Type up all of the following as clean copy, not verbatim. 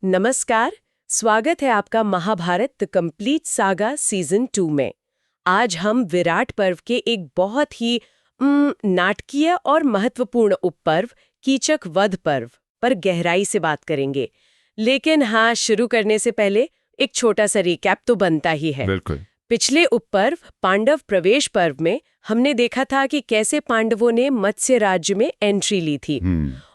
नमस्कार। स्वागत है आपका Mahabharat the complete saga season 2 में। आज हम विराट पर्व के एक बहुत ही नाटकीय और महत्वपूर्ण उपपर्व कीचक वध पर्व पर गहराई से बात करेंगे। लेकिन हाँ, शुरू करने से पहले एक छोटा सा रिकैप तो बनता ही है। बिल्कुल। पिछले उपपर्व पांडव प्रवेश पर्व में हमने देखा था कि कैसे पांडवों ने मत्स्य राज्य में एंट्री ली थी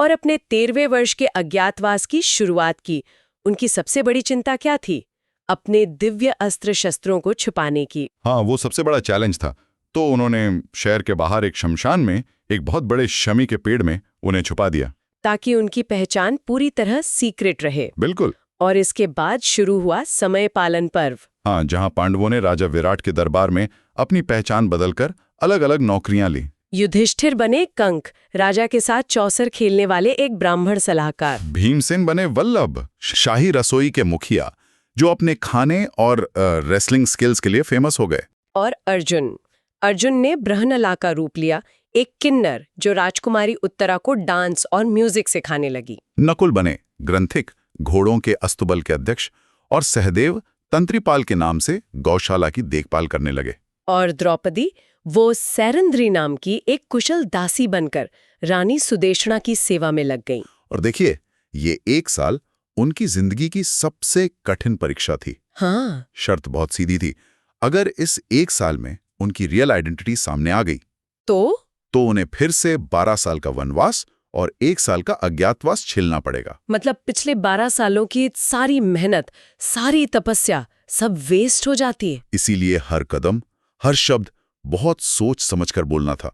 और अपने 13वें वर्ष के अज्ञातवास की शुरुआत की। उनकी सबसे बड़ी चिंता क्या थी? अपने दिव्य अस्त्र शस्त्रों को छुपाने की। हाँ, वो सबसे बड़ा चैलेंज था। तो उन्होंने शहर के बाहर एक शमशान में एक बहुत बड़े शमी के पेड़ में उन्हें छुपा दिया, ताकि उनकी पहचान पूरी तरह सीक्रेट रहे। बिल्कुल। और इसके बाद शुरू हुआ समय पालन पर्व। हाँ, जहाँ पांडवों ने राजा विराट के दरबार में अपनी पहचान बदलकर अलग अलग नौकरियां ली। युधिष्ठिर बने कंक, राजा के साथ चौसर खेलने वाले एक ब्राह्मण सलाहकार। भीमसेन बने वल्लभ, शाही रसोई के मुखिया, जो अपने खाने और रेसलिंग स्किल्स के लिए फेमस हो गए। और अर्जुन ने बृहनला का रूप लिया, एक किन्नर जो राजकुमारी उत्तरा को डांस और म्यूजिक सिखाने लगी। नकुल बने ग्रंथिक, घोड़ों के अस्तुबल के अध्यक्ष, और सहदेव तंत्रीपाल के नाम से गौशाला की देखभाल करने लगे। और द्रौपदी, वो सैरंध्री नाम की एक कुशल दासी बनकर रानी सुदेशना की सेवा में लग गईं। और देखिए, ये 1 साल उनकी जिंदगी की सबसे कठिन परीक्षा थी। हाँ। शर्त बहुत सीधी थी। अगर इस 1 साल में उनकी रियल आइडेंटिटी सामने आ गई तो उन्हें फिर से 12 साल का वनवास और 1 साल का अज्ञातवास झेलना पड़ेगा। मतलब पिछले 12 सालों की सारी मेहनत, सारी तपस्या सब वेस्ट हो जाती है। इसीलिए हर कदम, हर शब्द बहुत सोच समझकर बोलना था।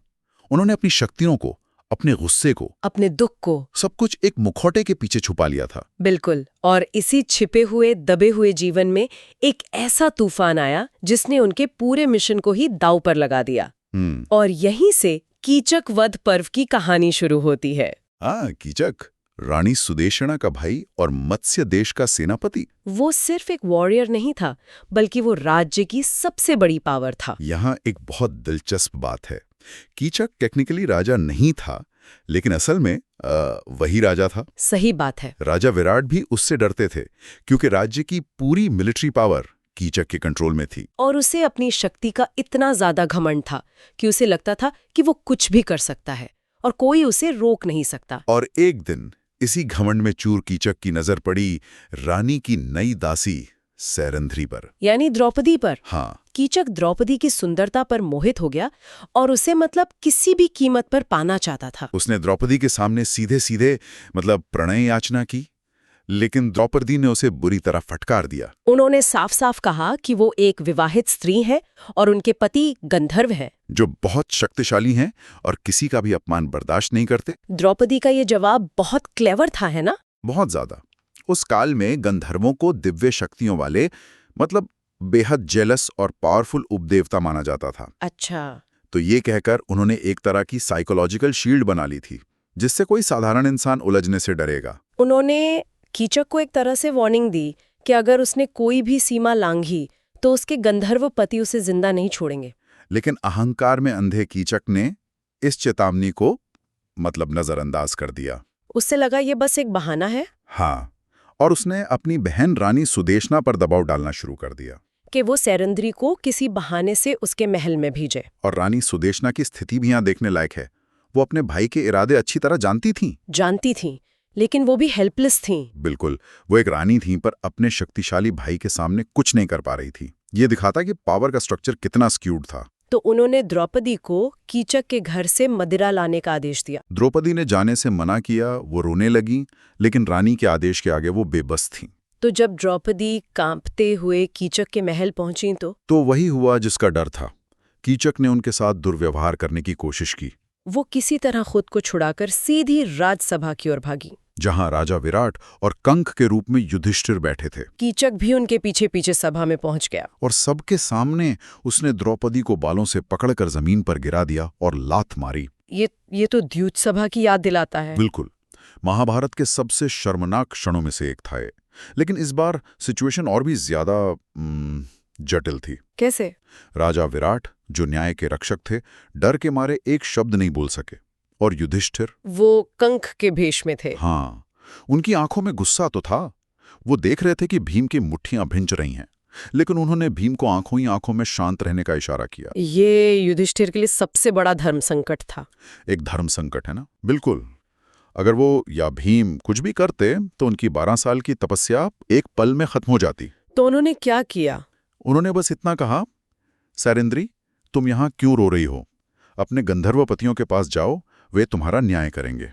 उन्होंने अपनी शक्तियों को, अपने गुस्से को, अपने दुख को, सब कुछ एक मुखौटे के पीछे छुपा लिया था। बिल्कुल। और इसी छिपे हुए, दबे हुए जीवन में एक ऐसा तूफान आया जिसने उनके पूरे मिशन को ही दांव पर लगा दिया। और यहीं से कीचक वध पर्व की कहानी शुरू होती है। हाँ, कीचक रानी सुदेशना का भाई और मत्स्य देश का सेनापति। वो सिर्फ एक वॉरियर नहीं था, बल्कि वो राज्य की सबसे बड़ी पावर था। यहाँ एक बहुत दिलचस्प बात है। कीचक टेक्निकली राजा नहीं था, लेकिन असल में वही राजा था। सही बात है। राजा विराट भी उससे डरते थे, क्योंकि राज्य की पूरी मिलिट्री पावर कीचक के कंट्रोल में थी। और उसे अपनी शक्ति का इतना ज्यादा घमंड था कि उसे लगता था कि वो कुछ भी कर सकता है और कोई उसे रोक नहीं सकता। और एक दिन इसी घमंड में चूर कीचक की नजर पड़ी रानी की नई दासी सैरंध्री पर, यानी द्रौपदी पर। हाँ। कीचक द्रौपदी की सुंदरता पर मोहित हो गया और उसे किसी भी कीमत पर पाना चाहता था। उसने द्रौपदी के सामने सीधे सीधे प्रणय याचना की, लेकिन द्रौपदी ने उसे बुरी तरह फटकार दिया। उन्होंने साफ साफ कहा कि वो एक विवाहित स्त्री है और उनके पति गंधर्व है, जो बहुत शक्तिशाली हैं और किसी का भी अपमान बर्दाश्त नहीं करते। द्रौपदी का ये जवाब बहुत क्लेवर था, है ना? बहुत ज्यादा। उस काल में गंधर्वों को दिव्य शक्तियों वाले, बेहद जेलस और पावरफुल उपदेवता माना जाता था। अच्छा। तो ये कहकर उन्होंने एक तरह की साइकोलॉजिकल शील्ड बना ली थी, जिससे कोई साधारण इंसान उलझने से डरेगा। उन्होंने कीचक को एक तरह से वार्निंग दी कि अगर उसने कोई भी सीमा लांघी तो उसके गंधर्व पति उसे जिंदा नहीं छोड़ेंगे। लेकिन अहंकार में अंधे कीचक ने इस चेतावनी को नजरअंदाज कर दिया। उससे लगा ये बस एक बहाना है। हाँ, और उसने अपनी बहन रानी सुदेशना पर दबाव डालना शुरू कर दिया कि वो सैरंध्री को किसी बहाने से उसके महल में भेजे। और रानी सुदेशना की स्थिति भी यहाँ देखने लायक है। वो अपने भाई के इरादे अच्छी तरह जानती थीं, लेकिन वो भी हेल्पलेस थीं। बिल्कुल। वो एक रानी थीं, पर अपने शक्तिशाली भाई के सामने कुछ नहीं कर पा रही थी। ये दिखाता कि पावर का स्ट्रक्चर कितना स्क्यूड था। तो उन्होंने द्रौपदी को कीचक के घर से मदिरा लाने का आदेश दिया। द्रौपदी ने जाने से मना किया, वो रोने लगी, लेकिन रानी के आदेश के आगे वो बेबस थीं। तो जब द्रौपदी कांपते हुए कीचक के महल पहुंची तो वही हुआ जिसका डर था। कीचक ने उनके साथ दुर्व्यवहार करने की कोशिश की। वो किसी तरह खुद को छुड़ाकर सीधी राजसभा की ओर भागी, जहां राजा विराट और कंक के रूप में युधिष्ठिर बैठे थे। कीचक भी उनके पीछे पीछे सभा में पहुंच गया और सबके सामने उसने द्रौपदी को बालों से पकड़कर जमीन पर गिरा दिया और लात मारी। ये तो द्यूत सभा की याद दिलाता है। बिल्कुल। महाभारत के सबसे शर्मनाक क्षणों में से एक था ये। लेकिन इस बार सिचुएशन और भी ज्यादा जटिल थी। कैसे? राजा विराट, जो न्याय के रक्षक थे, डर के मारे एक शब्द नहीं बोल सके, और युधिष्ठिर, वो कंक के भेष में थे। हाँ, उनकी आंखों में गुस्सा तो था, वो देख रहे थे कि भीम की मुट्ठियां भिंच रही हैं, लेकिन उन्होंने भीम को आंखों ही आंखों में शांत रहने का इशारा किया। ये युधिष्ठिर के लिए सबसे बड़ा धर्म संकट था। एक धर्म संकट है ना? बिल्कुल। अगर वो या भीम कुछ भी करते तो उनकी 12 साल की तपस्या एक पल में खत्म हो जाती। तो उन्होंने क्या किया? उन्होंने बस इतना कहा, सैरेंद्री, तुम यहां क्यों रो रही हो? अपने गंधर्व पतियों के पास जाओ, वे तुम्हारा न्याय करेंगे।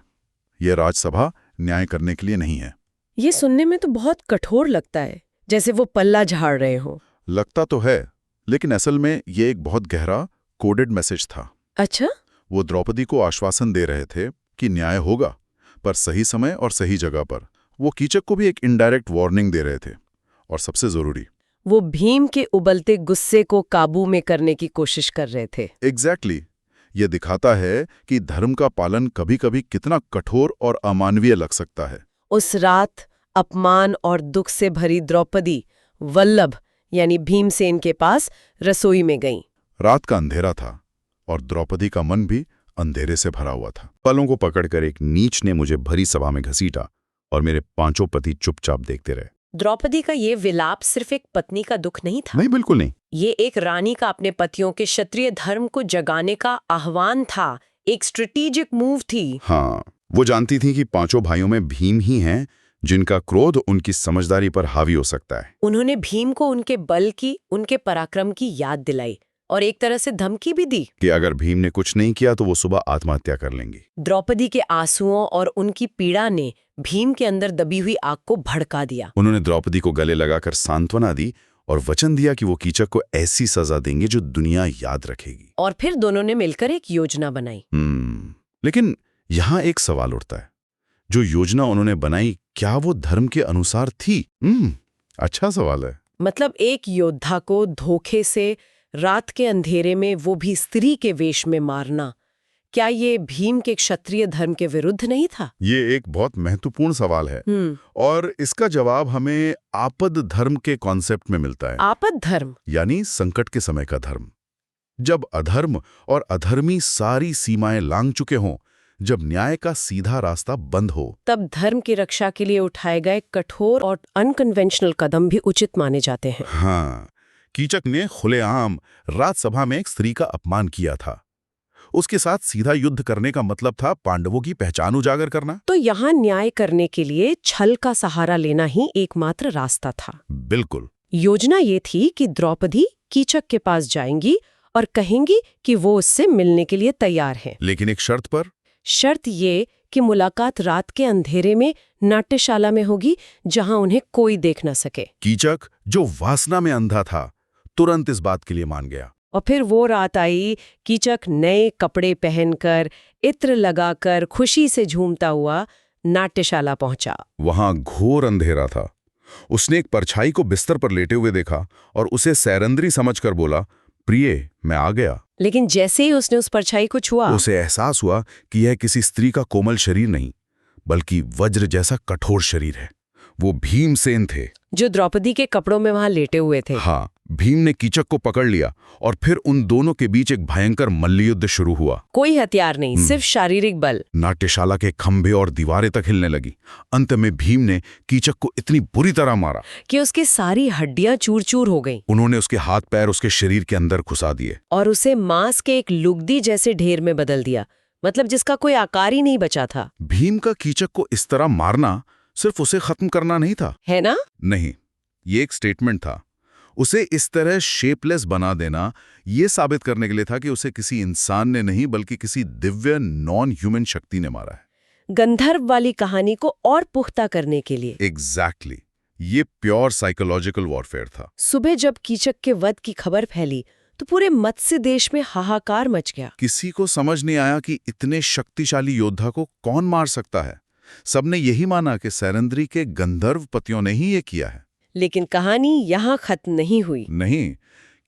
यह राजसभा न्याय करने के लिए नहीं है। ये सुनने में तो बहुत कठोर लगता है, जैसे वो पल्ला झाड़ रहे हो। लगता तो है, लेकिन असल में ये एक बहुत गहरा कोडेड मैसेज था। अच्छा? वो द्रौपदी को आश्वासन दे रहे थे कि न्याय होगा, पर सही समय और सही जगह पर। वो कीचक को भी एक इनडायरेक्ट वार्निंग दे रहे थे, और सबसे जरूरी, वो भीम के उबलते गुस्से को काबू में करने की कोशिश कर रहे थे। एग्जैक्टली। ये दिखाता है कि धर्म का पालन कभी-कभी कितना कठोर और अमानवीय लग सकता है। उस रात अपमान और दुख से भरी द्रौपदी वल्लभ यानी भीमसेन के पास रसोई में गईं। रात का अंधेरा था और द्रौपदी का मन भी अंधेरे से भरा हुआ था। पलों को पकड़कर एक नीच ने मुझे भरी सभा में घसीटा और मेरे 5 पति चुपचाप देखते रहे। द्रौपदी का ये विलाप सिर्फ एक पत्नी का दुख नहीं था। नहीं, बिल्कुल नहीं। ये एक रानी का अपने पतियों के क्षत्रिय धर्म को जगाने का आह्वान था, एक स्ट्रेटेजिक मूव थी। हाँ, वो जानती थी कि 5 भाइयों में भीम ही हैं जिनका क्रोध उनकी समझदारी पर हावी हो सकता है। उन्होंने भीम को उनके बल की, उनके पराक्रम की याद दिलाई और एक तरह से धमकी भी दी कि अगर भीम ने कुछ नहीं किया तो वो सुबह आत्महत्या कर लेंगी। द्रौपदी के आंसुओं और उनकी पीड़ा ने भीम के अंदर दबी हुई आग को भड़का दिया। उन्होंने द्रौपदी को गले लगाकर सांत्वना दी और वचन दिया कि वो कीचक को ऐसी सजा देंगे जो दुनिया याद रखेगी। और फिर दोनों ने मिलकर एक योजना बनाई। लेकिन यहाँ एक सवाल उठता है, जो योजना उन्होंने बनाई क्या वो धर्म के अनुसार थी? अच्छा सवाल है। मतलब एक योद्धा को धोखे से रात के अंधेरे में, वो भी स्त्री के वेश में मारना, क्या ये भीम के क्षत्रिय धर्म के विरुद्ध नहीं था? ये एक बहुत महत्वपूर्ण सवाल है और इसका जवाब हमें आपद धर्म के कॉन्सेप्ट में मिलता है। आपद धर्म यानी संकट के समय का धर्म। जब अधर्म और अधर्मी सारी सीमाएं लांघ चुके हों, जब न्याय का सीधा रास्ता बंद हो, तब धर्म की रक्षा के लिए उठाए गए कठोर और अनकन्वेंशनल कदम भी उचित माने जाते हैं। हाँ, कीचक ने खुलेआम राजसभा में एक स्त्री का अपमान किया था। उसके साथ सीधा युद्ध करने का मतलब था पांडवों की पहचान उजागर करना। तो यहाँ न्याय करने के लिए छल का सहारा लेना ही एकमात्र रास्ता था। बिल्कुल। योजना ये थी कि द्रौपदी कीचक के पास जाएंगी और कहेंगी कि वो उससे मिलने के लिए तैयार हैं। लेकिन एक शर्त पर। शर्त ये कि मुलाकात रात के अंधेरे में नाट्यशाला में होगी, जहां उन्हें कोई देख न सके। कीचक, जो वासना में अंधा था, तुरंत इस बात के लिए मान गया। और फिर वो रात आई, कीचक नए कपड़े पहनकर, इत्र लगाकर, खुशी से झूमता हुआ नाट्यशाला पहुंचा। वहां घोर अंधेरा था। उसने एक परछाई को बिस्तर पर लेटे हुए देखा और उसे सैरंद्री समझकर बोला, प्रिय, मैं आ गया। लेकिन जैसे ही उसने उस परछाई को छुआ, उसे एहसास हुआ कि यह किसी स्त्री का कोमल शरीर नहीं, बल्कि वज्र जैसा कठोर शरीर है। वो भीमसेन थे, जो द्रौपदी के कपड़ों में वहां लेटे हुए थे। हाँ, भीम ने कीचक को पकड़ लिया और फिर उन दोनों के बीच एक भयंकर मल्लयुद्ध शुरू हुआ। कोई हथियार नहीं, सिर्फ शारीरिक बल। नाट्यशाला के खंभे और दीवारें तक हिलने लगी। अंत में भीम ने कीचक को इतनी बुरी तरह मारा कि उसकी सारी हड्डियां चूर-चूर हो गईं। उन्होंने उसके हाथ पैर उसके शरीर के अंदर घुसा दिए और उसे मांस के एक लुगदी जैसे ढेर में बदल दिया, मतलब जिसका कोई आकार ही नहीं बचा था। भीम का कीचक को इस तरह मारना सिर्फ उसे खत्म करना नहीं था, है ना? नहीं, ये एक स्टेटमेंट था। उसे इस तरह शेपलेस बना देना ये साबित करने के लिए था कि उसे किसी इंसान ने नहीं, बल्कि किसी दिव्य नॉन ह्यूमन शक्ति ने मारा है। गंधर्व वाली कहानी को और पुख्ता करने के लिए। एग्जैक्टली। ये प्योर साइकोलॉजिकल वॉरफेयर था। सुबह जब कीचक के वध की खबर फैली तो पूरे मत्स्य देश में हाहाकार मच गया। किसी को समझ नहीं आया कि इतने शक्तिशाली योद्धा को कौन मार सकता है। सबने यही माना कि सैरंद्री के गंधर्व पतियों ने ही ये किया है। लेकिन कहानी यहाँ खत्म नहीं हुई। नहीं,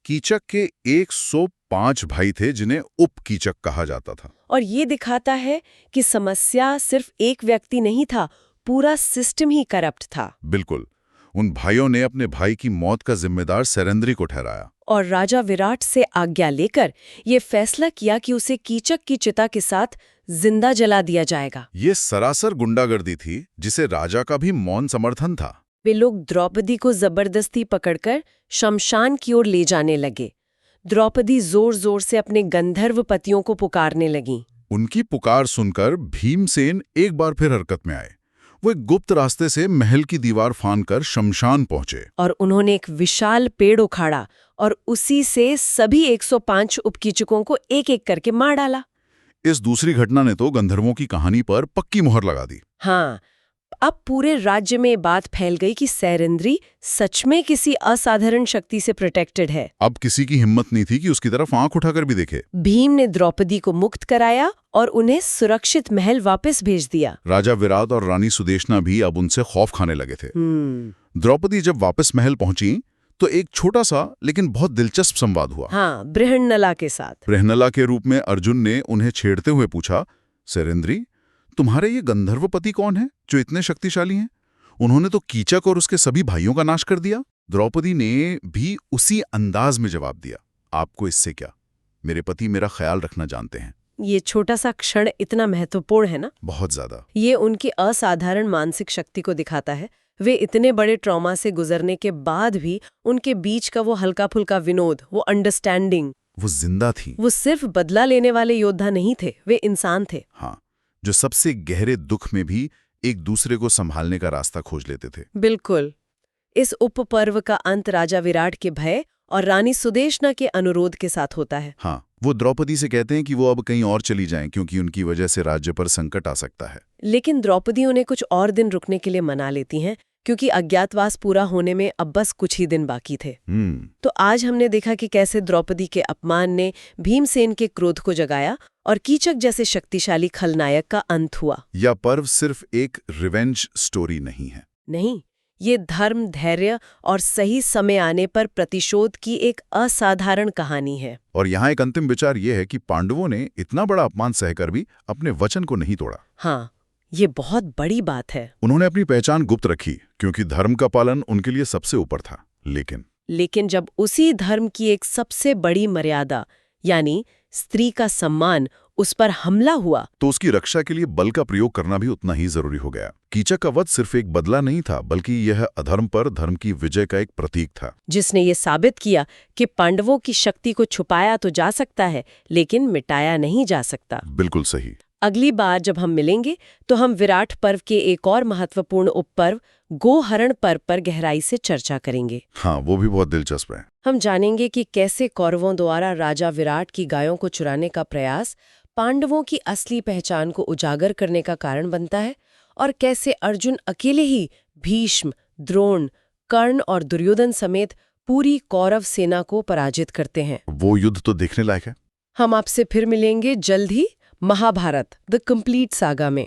कीचक के 105 भाई थे जिन्हें उप कीचक कहा जाता था। और ये दिखाता है कि समस्या सिर्फ एक व्यक्ति नहीं था, पूरा सिस्टम ही करप्ट था। बिल्कुल। उन भाइयों ने अपने भाई की मौत का जिम्मेदार सैरंद्री को ठहराया और राजा विराट से आज्ञा लेकर ये फैसला किया कि उसे कीचक की चिता के साथ जिंदा जला दिया जाएगा। ये सरासर गुंडागर्दी थी जिसे राजा का भी मौन समर्थन था। वे लोग द्रौपदी को जबरदस्ती पकड़कर शमशान की ओर ले जाने लगे। द्रौपदी जोर जोर से अपने गंधर्व पतियों को पुकारने लगीं। उनकी पुकार सुनकर भीमसेन एक बार फिर हरकत में आए। वो एक गुप्त रास्ते से महल की दीवार फांदकर शमशान पहुंचे और उन्होंने एक विशाल पेड़ उखाड़ा और उसी से सभी 105 उपकीचकों को एक एक करके मार डाला। इस दूसरी घटना ने तो गंधर्वों की कहानी पर पक्की मोहर लगा दी। हाँ, अब पूरे राज्य में ये बात फैल गई कि सैरंध्री सच में किसी असाधारण शक्ति से प्रोटेक्टेड है। अब किसी की हिम्मत नहीं थी कि उसकी तरफ आंख उठाकर भी देखे। भीम ने द्रौपदी को मुक्त कराया और उन्हें सुरक्षित महल वापस भेज दिया। राजा विराट और रानी सुदेशना भी अब उनसे खौफ खाने लगे थे। द्रौपदी जब वापस महल पहुंची तो एक छोटा सा लेकिन बहुत दिलचस्प संवाद हुआ। हाँ, बृहन्नला के साथ। बृहन्नला के रूप में अर्जुन ने उन्हें छेड़ते हुए पूछा, सैरंध्री, तुम्हारे ये गंधर्वपति कौन है जो इतने शक्तिशाली हैं? उन्होंने तो कीचक और उसके सभी भाइयों का नाश कर दिया। द्रौपदी ने भी उसी अंदाज में जवाब दिया, आपको इससे क्या, मेरे पति मेरा ख्याल रखना जानते हैं। ये छोटा सा क्षण इतना महत्वपूर्ण है ना? बहुत ज्यादा। ये उनकी असाधारण मानसिक शक्ति को दिखाता है। वे इतने बड़े ट्रॉमा से गुजरने के बाद भी उनके बीच का वो हल्का फुल्का विनोद, वो अंडरस्टैंडिंग, वो जिंदा थी। वो सिर्फ बदला लेने वाले योद्धा नहीं थे, वे इंसान थे। हाँ, जो सबसे गहरे दुख में भी एक दूसरे को संभालने का रास्ता खोज लेते थे। बिल्कुल। इस उपपर्व का अंत राजा विराट के भय और रानी सुदेशना के अनुरोध के साथ होता है। हाँ, वो द्रौपदी से कहते हैं कि वो अब कहीं और चली जाएं क्योंकि उनकी वजह से राज्य पर संकट आ सकता है। लेकिन द्रौपदी उन्हें कुछ और दिन रुकने के लिए मना लेती हैं क्योंकि अज्ञातवास पूरा होने में अब बस कुछ ही दिन बाकी थे। तो आज हमने देखा कि कैसे द्रौपदी के अपमान ने भीमसेन के क्रोध को जगाया और कीचक जैसे शक्तिशाली खलनायक का अंत हुआ। यह पर्व सिर्फ एक रिवेंज स्टोरी नहीं है। नहीं, ये धर्म, धैर्य और सही समय आने पर प्रतिशोध की एक असाधारण कहानी है। और यहाँ एक अंतिम विचार ये है कि पांडवों ने इतना बड़ा अपमान सहकर भी अपने वचन को नहीं तोड़ा। हाँ, ये बहुत बड़ी बात है। उन्होंने अपनी पहचान गुप्त रखी क्योंकि धर्म का पालन उनके लिए सबसे ऊपर था। लेकिन जब उसी धर्म की एक सबसे बड़ी मर्यादा यानी स्त्री का सम्मान उस पर हमला हुआ तो उसकी रक्षा के लिए बल का प्रयोग करना भी उतना ही जरूरी हो गया। कीचक का वध सिर्फ एक बदला नहीं था, बल्कि यह अधर्म पर धर्म की विजय का एक प्रतीक था, जिसने ये साबित किया कि पांडवों की शक्ति को छुपाया तो जा सकता है लेकिन मिटाया नहीं जा सकता। बिल्कुल सही। अगली बार जब हम मिलेंगे तो हम विराट पर्व के एक और महत्वपूर्ण उपपर्व गोहरण पर्व पर गहराई से चर्चा करेंगे। हाँ, वो भी बहुत दिलचस्प है। हम जानेंगे कि कैसे कौरवों द्वारा राजा विराट की गायों को चुराने का प्रयास पांडवों की असली पहचान को उजागर करने का कारण बनता है और कैसे अर्जुन अकेले ही भीष्म, द्रोण, कर्ण और दुर्योधन समेत पूरी कौरव सेना को पराजित करते हैं। वो युद्ध तो देखने लायक है। हम आपसे फिर मिलेंगे जल्द ही महाभारत द कंप्लीट सागा में।